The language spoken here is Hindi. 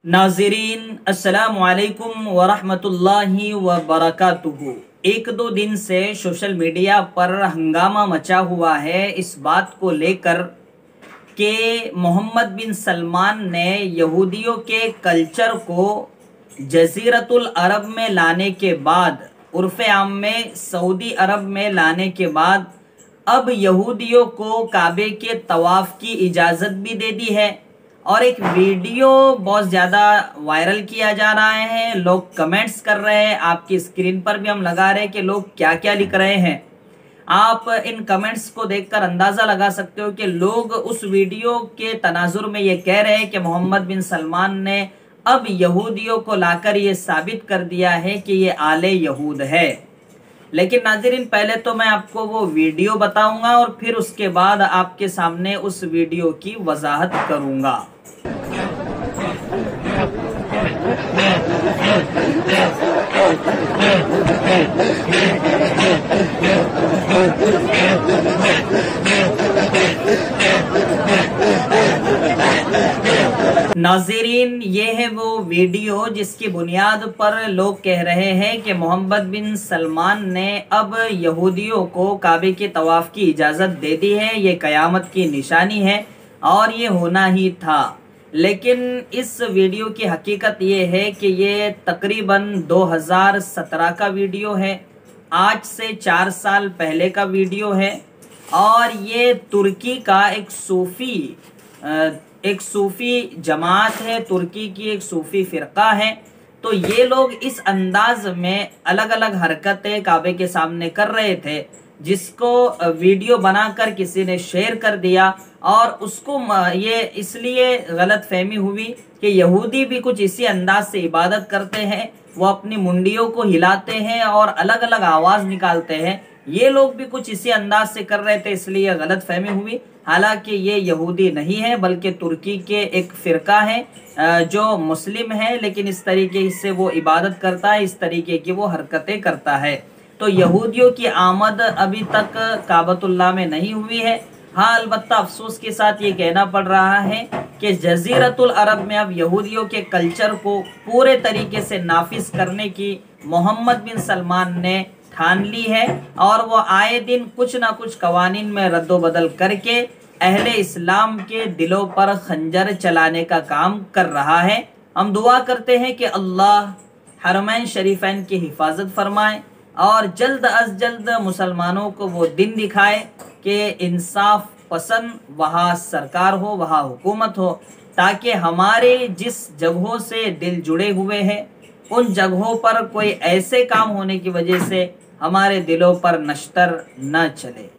नाज़रीन अस्सलामु अलैकुम वरहमतुल्लाहि वबरकातुहू। एक दो दिन से सोशल मीडिया पर हंगामा मचा हुआ है इस बात को लेकर कि मोहम्मद बिन सलमान ने यहूदियों के कल्चर को जज़ीरतुल अरब में लाने के बाद, उर्फ़े आम में सऊदी अरब में लाने के बाद अब यहूदियों को काबे के तवाफ़ की इजाज़त भी दे दी है। और एक वीडियो बहुत ज़्यादा वायरल किया जा रहा है, लोग कमेंट्स कर रहे हैं, आपकी स्क्रीन पर भी हम लगा रहे हैं कि लोग क्या क्या लिख रहे हैं। आप इन कमेंट्स को देखकर अंदाज़ा लगा सकते हो कि लोग उस वीडियो के तनाजुर में ये कह रहे हैं कि मोहम्मद बिन सलमान ने अब यहूदियों को लाकर ये साबित कर दिया है कि ये आले यहूद है। लेकिन नाज़रीन, पहले तो मैं आपको वो वीडियो बताऊंगा और फिर उसके बाद आपके सामने उस वीडियो की वजाहत करूंगा। नाज़रीन, ये है वो वीडियो जिसकी बुनियाद पर लोग कह रहे हैं कि मोहम्मद बिन सलमान ने अब यहूदियों को काबे के तवाफ़ की इजाज़त दे दी है। ये क़यामत की निशानी है और ये होना ही था। लेकिन इस वीडियो की हकीकत ये है कि ये तकरीबन 2017 का वीडियो है, आज से 4 साल पहले का वीडियो है। और ये तुर्की का एक सूफ़ी जमात है, तुर्की की एक सूफ़ी फ़िरका है। तो ये लोग इस अंदाज में अलग अलग हरकतें काबे के सामने कर रहे थे, जिसको वीडियो बनाकर किसी ने शेयर कर दिया और उसको ये इसलिए गलत फहमी हुई कि यहूदी भी कुछ इसी अंदाज से इबादत करते हैं, वो अपनी मुंडियों को हिलाते हैं और अलग अलग आवाज़ निकालते हैं। ये लोग भी कुछ इसी अंदाज से कर रहे थे, इसलिए गलत फहमी हुई। हालांकि ये यहूदी नहीं है बल्कि तुर्की के एक फ़िरका है जो मुस्लिम है, लेकिन इस तरीके से वो इबादत करता है, इस तरीके की वो हरकतें करता है। तो यहूदियों की आमद अभी तक काबतुल्लाह में नहीं हुई है। हाँ, अलबत्ता अफसोस के साथ ये कहना पड़ रहा है कि जज़ीरतुल अरब में अब यहूदियों के कल्चर को पूरे तरीके से नाफिज करने की मोहम्मद बिन सलमान ने ठान ली है और वो आए दिन कुछ ना कुछ कवानीन में रद्दोबदल करके अहले इस्लाम के दिलों पर खंजर चलाने का काम कर रहा है। हम दुआ करते हैं कि अल्लाह हरमैन शरीफैन की हिफाजत फरमाए और जल्द अज जल्द मुसलमानों को वो दिन दिखाए कि इंसाफ पसंद वहाँ सरकार हो, वहाँ हुकूमत हो, ताकि हमारे जिस जगहों से दिल जुड़े हुए हैं उन जगहों पर कोई ऐसे काम होने की वजह से हमारे दिलों पर नश्तर न चले।